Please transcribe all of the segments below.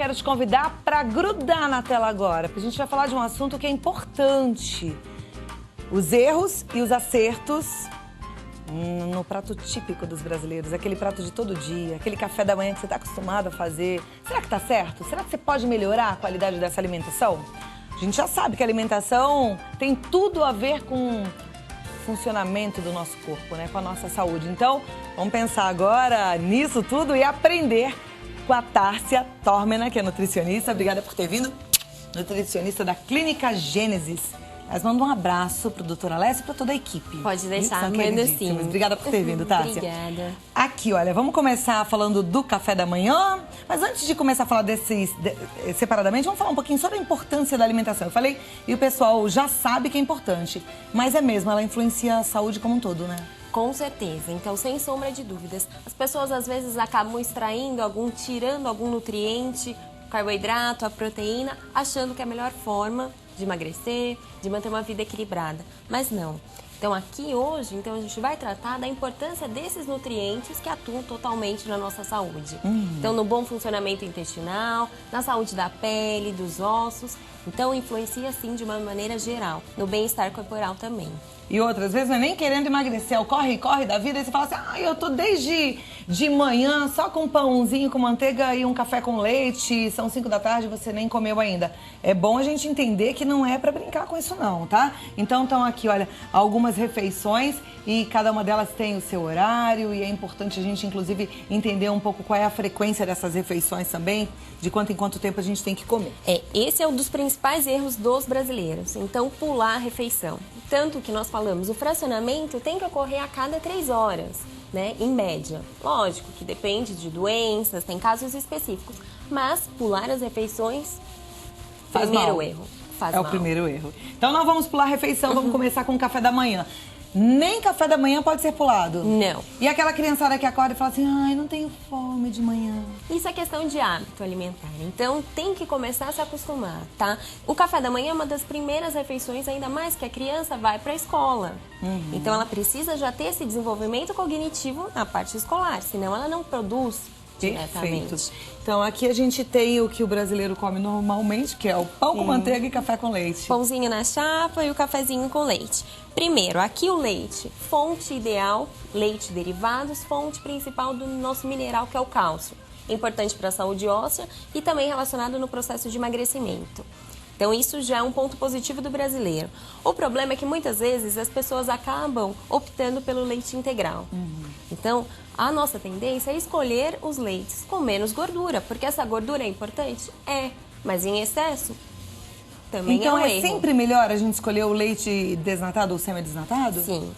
quero te convidar para grudar na tela agora, porque a gente vai falar de um assunto que é importante. Os erros e os acertos no prato típico dos brasileiros, aquele prato de todo dia, aquele café da manhã que você está acostumado a fazer. Será que está certo? Será que você pode melhorar a qualidade dessa alimentação? A gente já sabe que a alimentação tem tudo a ver com o funcionamento do nosso corpo, né? Com a nossa saúde. Então, vamos pensar agora nisso tudo e aprender com a Tárcia Tormena, que é nutricionista. Obrigada por ter vindo. Nutricionista da Clínica Gênesis. Mas manda um abraço pro Dr. Alessio e pra toda a equipe. Pode deixar, manda sim. Obrigada por ter vindo, Tárcia. Obrigada. Aqui, olha, vamos começar falando do café da manhã. Mas antes de começar a falar desses separadamente, vamos falar um pouquinho sobre a importância da alimentação. Eu falei, e o pessoal já sabe que é importante. Mas é mesmo, ela influencia a saúde como um todo, né? Com certeza. Então, sem sombra de dúvidas. As pessoas, às vezes, acabam extraindo tirando algum nutriente, o carboidrato, a proteína, achando que é a melhor forma de emagrecer, de manter uma vida equilibrada. Mas não. Então, aqui hoje, a gente vai tratar da importância desses nutrientes que atuam totalmente na nossa saúde. Então, no bom funcionamento intestinal, na saúde da pele, dos ossos. Então, influencia, sim, de uma maneira geral. No bem-estar corporal também. E outras vezes não é nem querendo emagrecer, é o corre-corre da vida. E você fala assim, eu tô desde de manhã só com um pãozinho com manteiga e um café com leite. São 5 da tarde e você nem comeu ainda. É bom a gente entender que não é pra brincar com isso não, tá? Então estão aqui, olha, algumas refeições e cada uma delas tem o seu horário. E é importante a gente, inclusive, entender um pouco qual é a frequência dessas refeições também. De quanto em quanto tempo a gente tem que comer. Esse é um dos principais erros dos brasileiros. Então, pular a refeição. Tanto que nós falamos, o fracionamento tem que ocorrer a cada 3 horas, né? Em média. Lógico que depende de doenças, tem casos específicos. Mas pular as refeições, primeiro erro. Faz mal. É o primeiro erro. Então, nós vamos pular a refeição, vamos começar com o café da manhã. Nem café da manhã pode ser pulado? Não. E aquela criançada que acorda e fala assim, não tenho fome de manhã. Isso é questão de hábito alimentar. Então, tem que começar a se acostumar, tá? O café da manhã é uma das primeiras refeições, ainda mais que a criança vai para a escola. Então, ela precisa já ter esse desenvolvimento cognitivo na parte escolar, senão ela não produz diretamente. Perfeito. Então, aqui a gente tem o que o brasileiro come normalmente, que é o pão com manteiga e café com leite. Pãozinho na chapa e o cafezinho com leite. Primeiro, aqui o leite, fonte ideal, leite derivados, fonte principal do nosso mineral, que é o cálcio. Importante para a saúde óssea e também relacionado no processo de emagrecimento. Então, isso já é um ponto positivo do brasileiro. O problema é que muitas vezes as pessoas acabam optando pelo leite integral. Então, a nossa tendência é escolher os leites com menos gordura, porque essa gordura é importante? É, mas em excesso também então, é um erro. Então, é sempre melhor a gente escolher o leite desnatado ou semi-desnatado? Sim.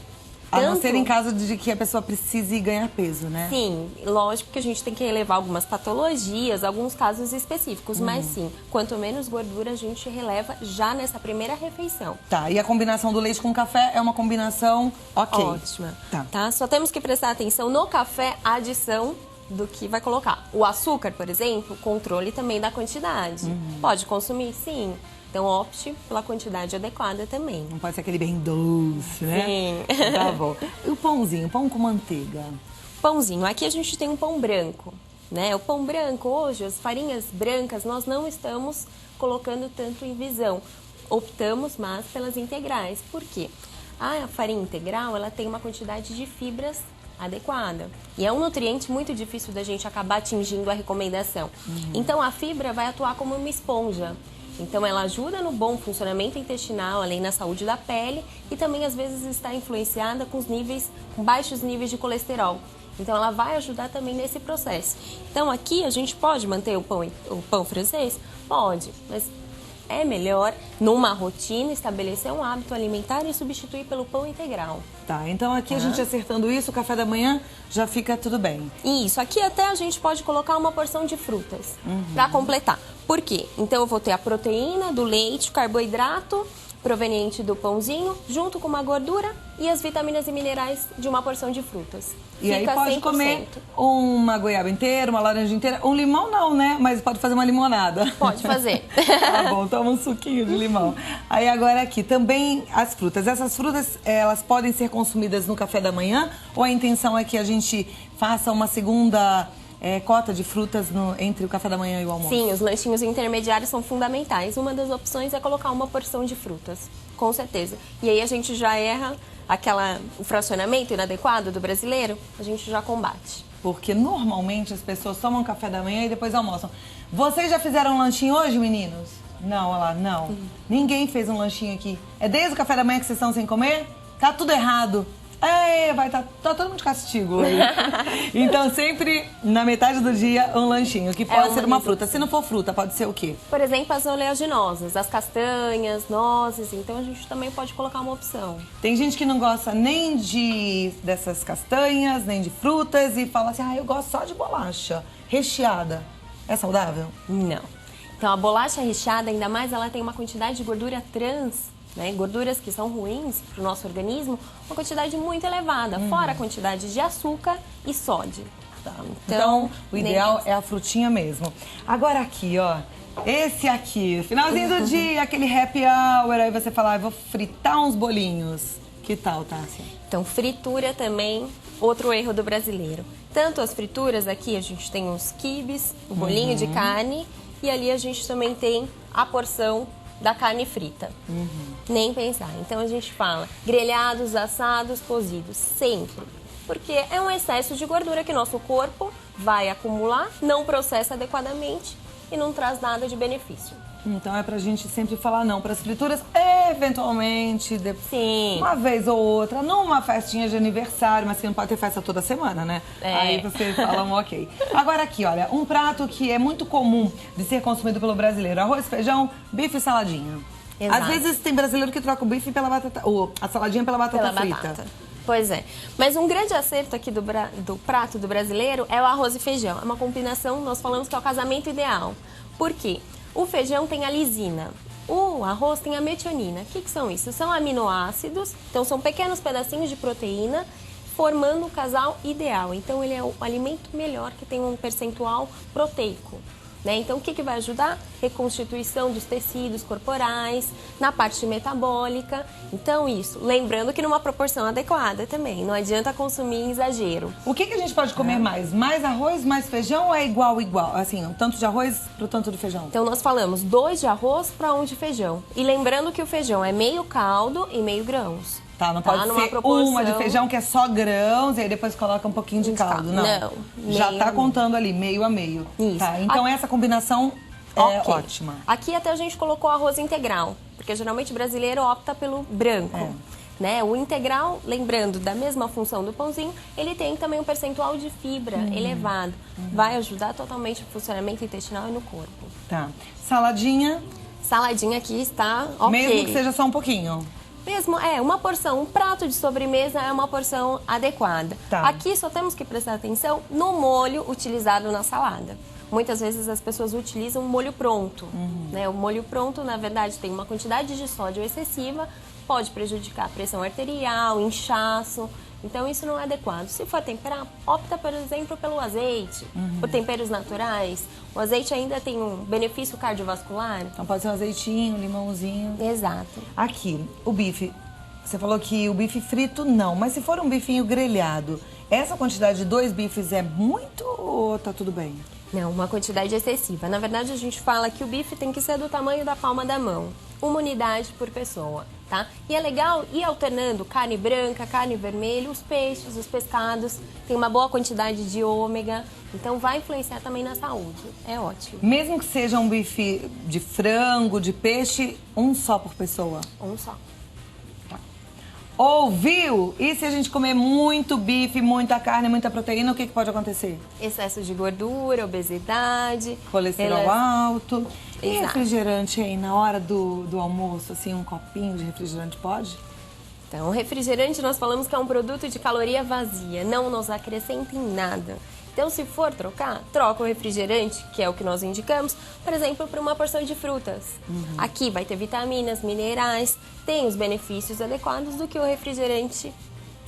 A não ser em caso de que a pessoa precise ganhar peso, né? Sim, lógico que a gente tem que relevar algumas patologias, alguns casos específicos, mas sim, quanto menos gordura a gente releva já nessa primeira refeição. Tá, e a combinação do leite com café é uma combinação ok. Ótima. Tá? Só temos que prestar atenção no café, a adição do que vai colocar. O açúcar, por exemplo, controle também da quantidade. Pode consumir? Sim. Então, opte pela quantidade adequada também. Não pode ser aquele bem doce, né? Sim. Tá bom. E o pãozinho, pão com manteiga? Pãozinho. Aqui a gente tem um pão branco, né? O pão branco, hoje, as farinhas brancas, nós não estamos colocando tanto em visão. Optamos mais pelas integrais. Por quê? A farinha integral, ela tem uma quantidade de fibras adequada. E é um nutriente muito difícil da gente acabar atingindo a recomendação. Então, a fibra vai atuar como uma esponja. Então, ela ajuda no bom funcionamento intestinal, além na saúde da pele e também, às vezes, está influenciada com baixos níveis de colesterol. Então, ela vai ajudar também nesse processo. Então, aqui a gente pode manter o pão francês? Pode, mas é melhor, numa rotina, estabelecer um hábito alimentar e substituir pelo pão integral. Tá, então aqui a gente acertando isso, o café da manhã já fica tudo bem. Isso, aqui até a gente pode colocar uma porção de frutas para completar. Por quê? Então eu vou ter a proteína do leite, o carboidrato proveniente do pãozinho, junto com uma gordura e as vitaminas e minerais de uma porção de frutas. E aí pode 100%. comer uma goiaba inteira, uma laranja inteira, um limão não, né? Mas pode fazer uma limonada. Pode fazer. Tá bom, toma um suquinho de limão. Aí agora aqui, também as frutas. Essas frutas, elas podem ser consumidas no café da manhã? Ou a intenção é que a gente faça uma segunda cota de frutas entre o café da manhã e o almoço? Sim, os lanchinhos intermediários são fundamentais. Uma das opções é colocar uma porção de frutas, com certeza. E aí a gente já erra o fracionamento inadequado do brasileiro, a gente já combate. Porque normalmente as pessoas tomam café da manhã e depois almoçam. Vocês já fizeram um lanchinho hoje, meninos? Não, olha lá, não. Ninguém fez um lanchinho aqui. É desde o café da manhã que vocês estão sem comer? Tá tudo errado. Vai tá todo mundo de castigo hoje. Então sempre na metade do dia um lanchinho, que pode ser uma fruta. Se não for fruta, pode ser o quê? Por exemplo, as oleaginosas, as castanhas, nozes, então a gente também pode colocar uma opção. Tem gente que não gosta nem dessas castanhas, nem de frutas e fala assim, eu gosto só de bolacha recheada. É saudável? Não. Então a bolacha recheada, ainda mais, ela tem uma quantidade de gordura trans, né, gorduras que são ruins para o nosso organismo, uma quantidade muito elevada, fora a quantidade de açúcar e sódio. Tá. Então, o ideal é a frutinha mesmo. Agora aqui, ó, esse aqui, finalzinho do dia, aquele happy hour, aí você fala, vou fritar uns bolinhos. Que tal, Tássia? Então, fritura também, outro erro do brasileiro. Tanto as frituras aqui, a gente tem os quibes, o bolinho de carne, e ali a gente também tem a porção da carne frita. Nem pensar. Então a gente fala grelhados, assados, cozidos, sempre. Porque é um excesso de gordura que nosso corpo vai acumular, não processa adequadamente e não traz nada de benefício. Então é pra gente sempre falar não para as frituras, eventualmente, Sim. Uma vez ou outra, numa festinha de aniversário, mas que não pode ter festa toda semana, né? Aí você fala um ok. Agora aqui, olha, um prato que é muito comum de ser consumido pelo brasileiro, arroz, feijão, bife e saladinha. Exato. Às vezes tem brasileiro que troca o bife pela batata, ou a saladinha pela batata frita. Pois é. Mas um grande acerto aqui do prato do brasileiro é o arroz e feijão. É uma combinação, nós falamos que é o casamento ideal. Por quê? O feijão tem a lisina, o arroz tem a metionina. O que são isso? São aminoácidos, então são pequenos pedacinhos de proteína formando o casal ideal. Então ele é o alimento melhor que tem um percentual proteico. Né? Então, o que vai ajudar? Reconstituição dos tecidos corporais, na parte metabólica. Então, isso. Lembrando que numa proporção adequada também. Não adianta consumir em exagero. O que a gente pode comer mais? Mais arroz, mais feijão ou é igual? Assim, um tanto de arroz pro tanto de feijão? Então, nós falamos 2 de arroz para 1 de feijão. E lembrando que o feijão é meio caldo e meio grãos. Tá, não pode ser proporção... uma de feijão que é só grãos e aí depois coloca um pouquinho de caldo, não. Já tá contando ali, meio a meio. Isso. Tá, então essa combinação é ótima. Aqui até a gente colocou arroz integral, porque geralmente o brasileiro opta pelo branco. Né? O integral, lembrando da mesma função do pãozinho, ele tem também um percentual de fibra elevado. Vai ajudar totalmente o funcionamento intestinal e no corpo. Tá. Saladinha? Saladinha aqui está ok. Mesmo que seja só um pouquinho? Mesmo, uma porção, um prato de sobremesa é uma porção adequada. Tá. Aqui só temos que prestar atenção no molho utilizado na salada. Muitas vezes as pessoas utilizam molho pronto. Né? O molho pronto, na verdade, tem uma quantidade de sódio excessiva, pode prejudicar a pressão arterial, inchaço. Então, isso não é adequado. Se for temperar, opta, por exemplo, pelo azeite, por temperos naturais. O azeite ainda tem um benefício cardiovascular. Então, pode ser um azeitinho, limãozinho. Exato. Aqui, o bife. Você falou que o bife frito, não. Mas se for um bifinho grelhado, essa quantidade de 2 bifes é muito ou tá tudo bem? Não, uma quantidade excessiva. Na verdade, a gente fala que o bife tem que ser do tamanho da palma da mão. 1 unidade por pessoa, tá? E é legal ir alternando carne branca, carne vermelha, os peixes, os pescados. Tem uma boa quantidade de ômega, então vai influenciar também na saúde. É ótimo. Mesmo que seja um bife de frango, de peixe, um só por pessoa? Um só. Ouviu? E se a gente comer muito bife, muita carne, muita proteína, o que pode acontecer? Excesso de gordura, obesidade. Colesterol alto. E Exato. refrigerante aí, na hora do almoço, assim, um copinho de refrigerante pode? Então, o refrigerante nós falamos que é um produto de caloria vazia, não nos acrescenta em nada. Então, se for trocar, troca o refrigerante, que é o que nós indicamos, por exemplo, para uma porção de frutas. Aqui vai ter vitaminas, minerais, tem os benefícios adequados do que o refrigerante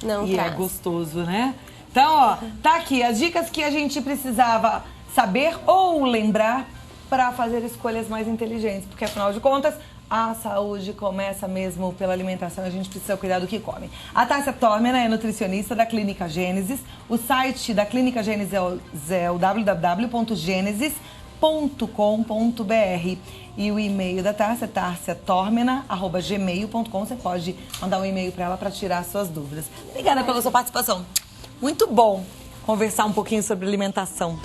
não traz. E é gostoso, né? Então, ó, tá aqui as dicas que a gente precisava saber ou lembrar para fazer escolhas mais inteligentes, porque afinal de contas, a saúde começa mesmo pela alimentação, a gente precisa cuidar do que come. A Tássia Tórmena é nutricionista da Clínica Gênesis. O site da Clínica Gênesis é o www.genesis.com.br. E o e-mail da Tássia é tarciatormena@gmail.com. Você pode mandar um e-mail para ela para tirar suas dúvidas. Obrigada pela sua participação. Muito bom conversar um pouquinho sobre alimentação.